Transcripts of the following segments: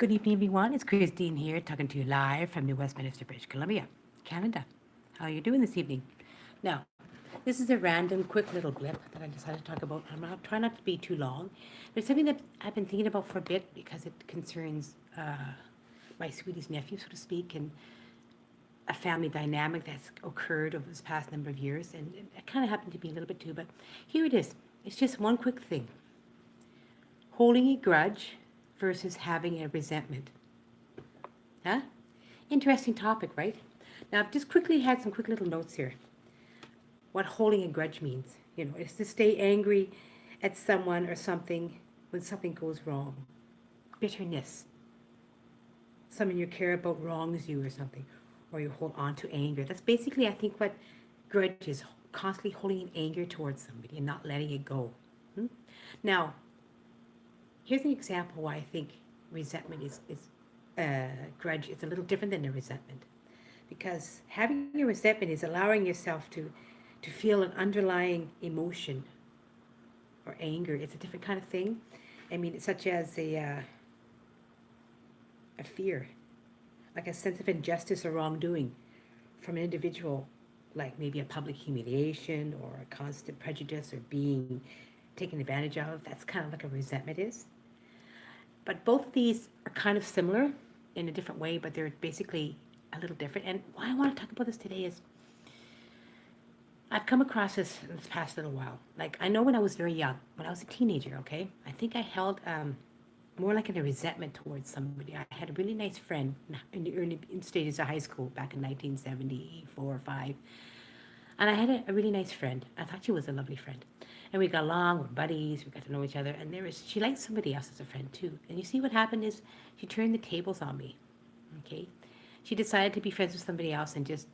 Good evening, everyone. It's Christine here, talking to you live from New Westminster, British Columbia, Canada. How are you doing this evening? Now, this is a random, quick little blip that I decided to talk about. I'm not trying not to be too long, but it's something that I've been thinking about for a bit because it concerns my sweetie's nephew, so to speak, and a family dynamic that's occurred over this past number of years. And it kind of happened to me a little bit too, but here it is. It's just one quick thing: holding a grudge versus having a resentment. Huh? Interesting topic, right? Now, I've just quickly had some quick little notes here. What holding a grudge means, is to stay angry at someone or something when something goes wrong. Bitterness. Someone you care about wrongs you or something, or you hold on to anger. That's basically, I think, what grudge is: constantly holding an anger towards somebody and not letting it go. Hmm? Now, here's an example why I think resentment is grudge is a little different than a resentment. Because having a resentment is allowing yourself to feel an underlying emotion or anger. It's a different kind of thing. I mean, it's such as a fear, like a sense of injustice or wrongdoing from an individual, like maybe a public humiliation or a constant prejudice or being taken advantage of. That's kind of like a resentment is. But both of these are kind of similar in a different way, but they're basically a little different. And why I want to talk about this today is I've come across this in this past little while. Like, I know when I was very young, when I was a teenager, okay, I think I held more like a resentment towards somebody. I had a really nice friend in the early stages of high school back in 1974 or 5. And I had a really nice friend. I thought she was a lovely friend. And we got along, we're buddies, we got to know each other. And she liked somebody else as a friend too. And you see what happened is she turned the tables on me. Okay? She decided to be friends with somebody else and just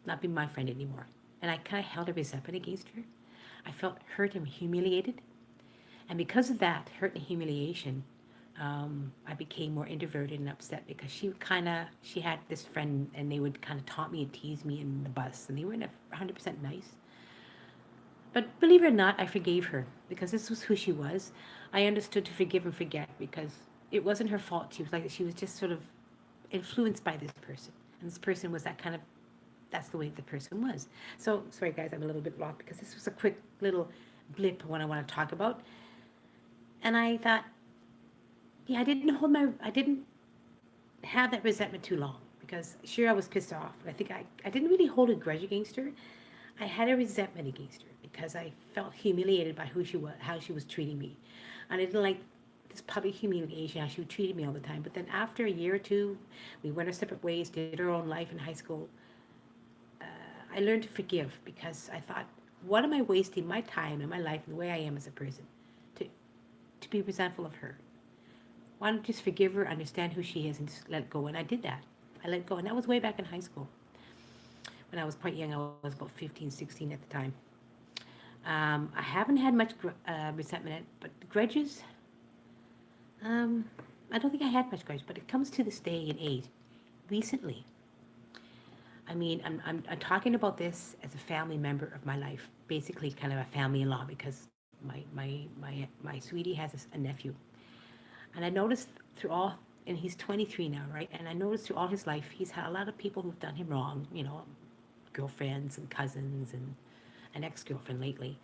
not be my friend anymore. And I kind of held a resentment against her. I felt hurt and humiliated. And because of that hurt and humiliation, I became more introverted and upset because she had this friend and they would kind of taunt me and tease me in the bus, and they weren't 100% nice. But believe it or not, I forgave her because this was who she was. I understood to forgive and forget because it wasn't her fault. She was just sort of influenced by this person. And this person was that's the way the person was. So, sorry guys, I'm a little bit lost because this was a quick little blip what I want to talk about. And I thought, yeah, I didn't have that resentment too long because sure I was pissed off. But I think I didn't really hold a grudge against her. I had a resentment against her because I felt humiliated by who she was, how she was treating me. And I didn't like this public humiliation, how she treated me all the time. But then after a year or two, we went our separate ways, did our own life in high school. I learned to forgive because I thought, what am I wasting my time and my life and the way I am as a person to, to be resentful of her? Why don't I just forgive her, understand who she is, and just let it go? And I did that. I let go. And that was way back in high school. When I was quite young, I was about 15, 16 at the time. I haven't had much resentment, but grudges, I don't think I had much grudge, but it comes to this day and age. Recently, I mean, I'm talking about this as a family member of my life, basically kind of a family-in-law because my sweetie has a nephew. And I noticed through all, and he's 23 now, right? And I noticed through all his life, he's had a lot of people who've done him wrong, girlfriends and cousins and an ex-girlfriend lately.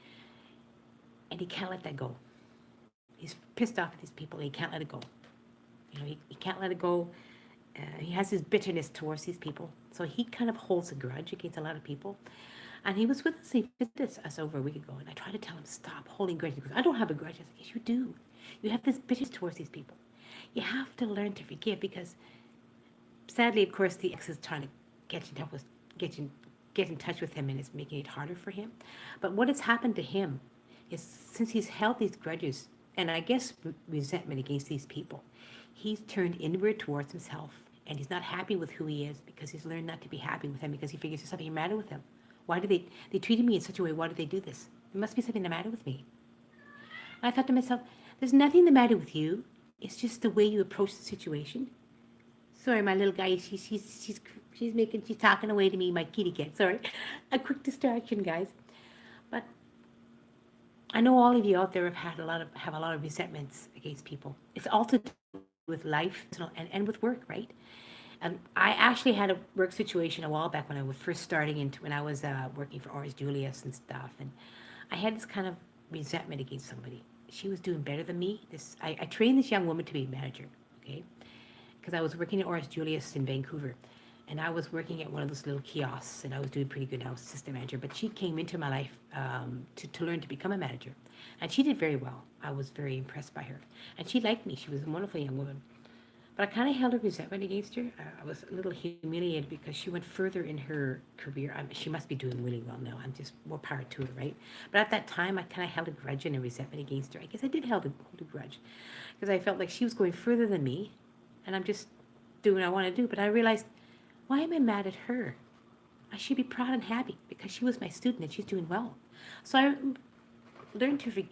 And he can't let that go. He's pissed off at these people and he can't let it go. He can't let it go. He has his bitterness towards these people. So he kind of holds a grudge against a lot of people. And he was with us, he visited us over a week ago, and I tried to tell him, stop holding grudges. He goes, I don't have a grudge. I said, yes, you do. You have this bitterness towards these people. You have to learn to forgive because, sadly, of course, the ex is trying to get in touch with him, and it's making it harder for him. But what has happened to him is since he's held these grudges, and I guess resentment against these people, he's turned inward towards himself, and he's not happy with who he is because he's learned not to be happy with him because he figures there's something the matter with him. Why do they treated me in such a way? Why did they do this? There must be something the matter with me. And I thought to myself, there's nothing the matter with you. It's just the way you approach the situation. Sorry, my little guy, she's talking away to me, my kitty cat. Sorry, a quick distraction, guys. But I know all of you out there have a lot of resentments against people. It's all to with life and with work, right? I actually had a work situation a while back when I was first starting into when I was working for Orange Julius and stuff, and I had this kind of resentment against somebody. She was doing better than me. I trained this young woman to be a manager, okay? Because I was working at Orange Julius in Vancouver, and I was working at one of those little kiosks, and I was doing pretty good. I was assistant manager, but she came into my life to learn to become a manager, and she did very well. I was very impressed by her, and she liked me. She was a wonderful young woman. But I kind of held a resentment against her. I was a little humiliated because she went further in her career. She must be doing really well now. I'm just more power to her, right? But at that time, I kind of held a grudge and a resentment against her. I guess I did hold a grudge because I felt like she was going further than me, and I'm just doing what I want to do. But I realized, why am I mad at her? I should be proud and happy because she was my student and she's doing well. So I learned to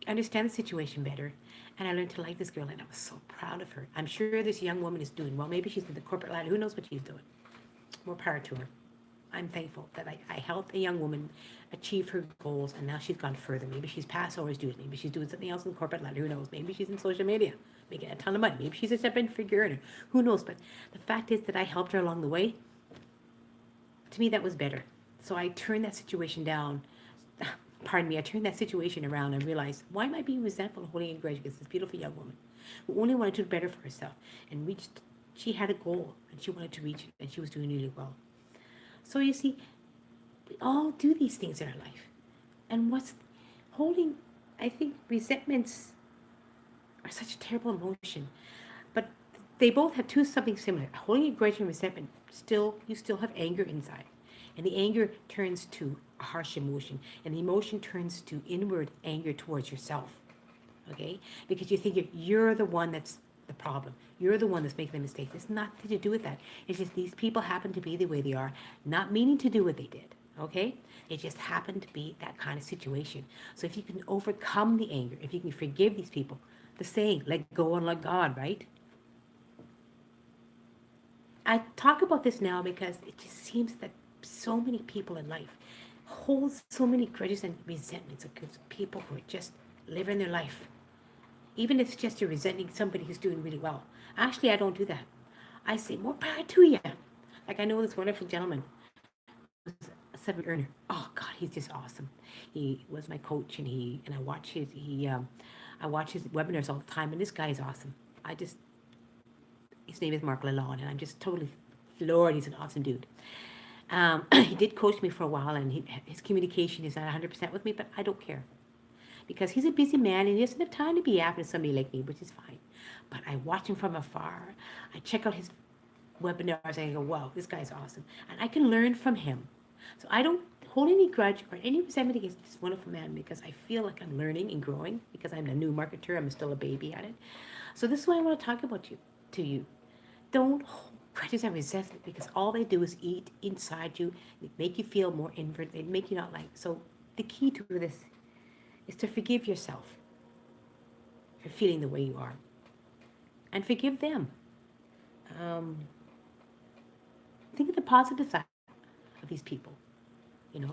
understand the situation better, and I learned to like this girl, and I was so proud of her. I'm sure this young woman is doing well. Maybe she's in the corporate ladder. Who knows what she's doing? More power to her. I'm thankful that I helped a young woman achieve her goals, and now she's gone further. Maybe she's past Orange Julius. Maybe she's doing something else in the corporate ladder. Who knows? Maybe she's in social media, making a ton of money. Maybe she's a seven-figure earner. Who knows? But the fact is that I helped her along the way. To me, that was better. So I turned that situation down. Pardon me, I turned that situation around and realized, why am I being resentful and holding a grudge against this beautiful young woman who only wanted to do better for herself and she had a goal and she wanted to reach it and she was doing really well. So you see, we all do these things in our life. And holding, I think resentments are such a terrible emotion, but they both have something similar. Holding a grudge and resentment, you still have anger inside. And the anger turns to a harsh emotion. And the emotion turns to inward anger towards yourself. Okay? Because you think you're the one that's the problem. You're the one that's making the mistakes. It's nothing to do with that. It's just these people happen to be the way they are, not meaning to do what they did. Okay? It just happened to be that kind of situation. So if you can overcome the anger, if you can forgive these people, the saying, let go and let God, right? I talk about this now because it just seems that so many people in life hold so many grudges and resentments against people who are just living their life. Even if it's just you're resenting somebody who's doing really well. Actually, I don't do that. I say, more power to you. Like I know this wonderful gentleman who's a seven earner. Oh God, he's just awesome. He was my coach, and I watch his webinars all the time. And this guy is awesome. His name is Mark Lalonde, and I'm just totally floored. He's an awesome dude. He did coach me for a while, and his communication is not 100% with me, but I don't care. Because he's a busy man, and he doesn't have time to be after somebody like me, which is fine. But I watch him from afar. I check out his webinars, and I go, wow, this guy's awesome. And I can learn from him. So I don't hold any grudge or any resentment against this wonderful man because I feel like I'm learning and growing because I'm a new marketer. I'm still a baby at it. So this is why I want to talk about to you. Don't hold grudges and resentment because all they do is eat inside you. They make you feel more inward. They make you not like. So the key to this is to forgive yourself for feeling the way you are. And forgive them. Think of the positive side of these people.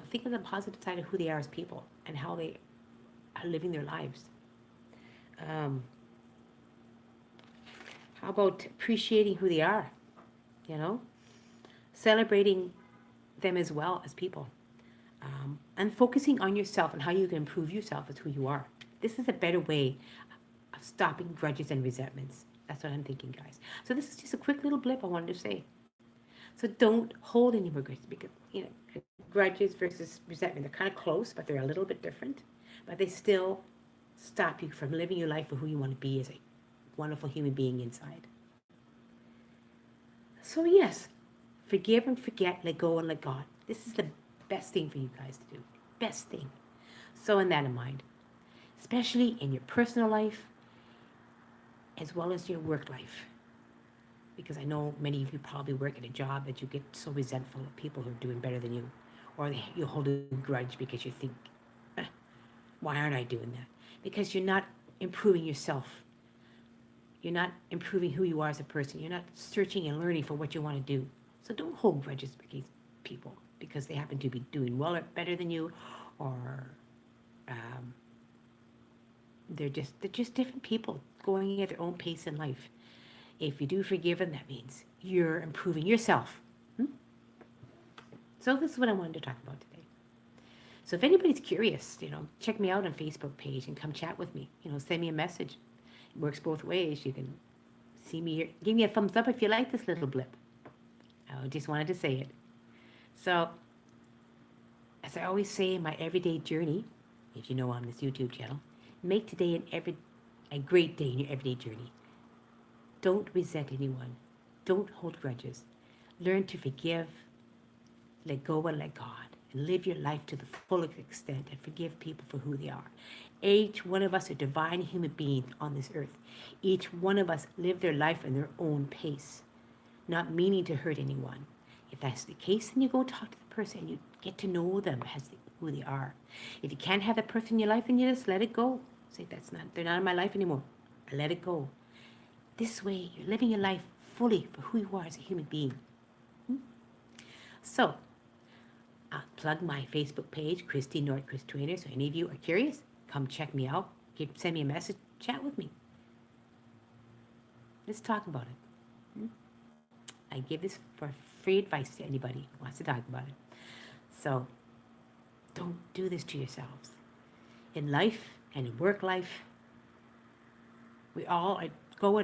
Think of the positive side of who they are as people and how they are living their lives. How about appreciating who they are? Celebrating them as well as people. And focusing on yourself and how you can improve yourself as who you are. This is a better way of stopping grudges and resentments. That's what I'm thinking, guys. So this is just a quick little blip I wanted to say. So don't hold any more grudges because, grudges versus resentment, they're kind of close, but they're a little bit different. But they still stop you from living your life for who you want to be as a wonderful human being inside. So yes, forgive and forget, let go and let God. This is the best thing for you guys to do. Best thing. So in that in mind, especially in your personal life as well as your work life. Because I know many of you probably work at a job that you get so resentful of people who are doing better than you. Or you hold a grudge because you think, why aren't I doing that? Because you're not improving yourself. You're not improving who you are as a person. You're not searching and learning for what you want to do. So don't hold grudges against people because they happen to be doing well or better than you, or they're just different people. going at their own pace in life. If you do forgive them, that means you're improving yourself. Hmm? So this is what I wanted to talk about today. So if anybody's curious, check me out on Facebook page and come chat with me. Send me a message. It works both ways. You can see me here. Give me a thumbs up if you like this little blip. I just wanted to say it. So, as I always say in my everyday journey, if you know on this YouTube channel, make today a great day in your everyday journey. Don't resent anyone. Don't hold grudges. Learn to forgive, let go and let God, and live your life to the full extent and forgive people for who they are. Each one of us are divine human beings on this earth. Each one of us live their life in their own pace, not meaning to hurt anyone. If that's the case, then you go talk to the person and you get to know them as who they are. If you can't have that person in your life, then you just let it go. Say, they're not in my life anymore. I let it go. This way, you're living your life fully for who you are as a human being. So, I'll plug my Facebook page, Christy Nordquist Trainer. So any of you are curious, come check me out. Send me a message, chat with me. Let's talk about it. I give this for free advice to anybody who wants to talk about it. So, don't do this to yourselves. In life and in work life, we all go at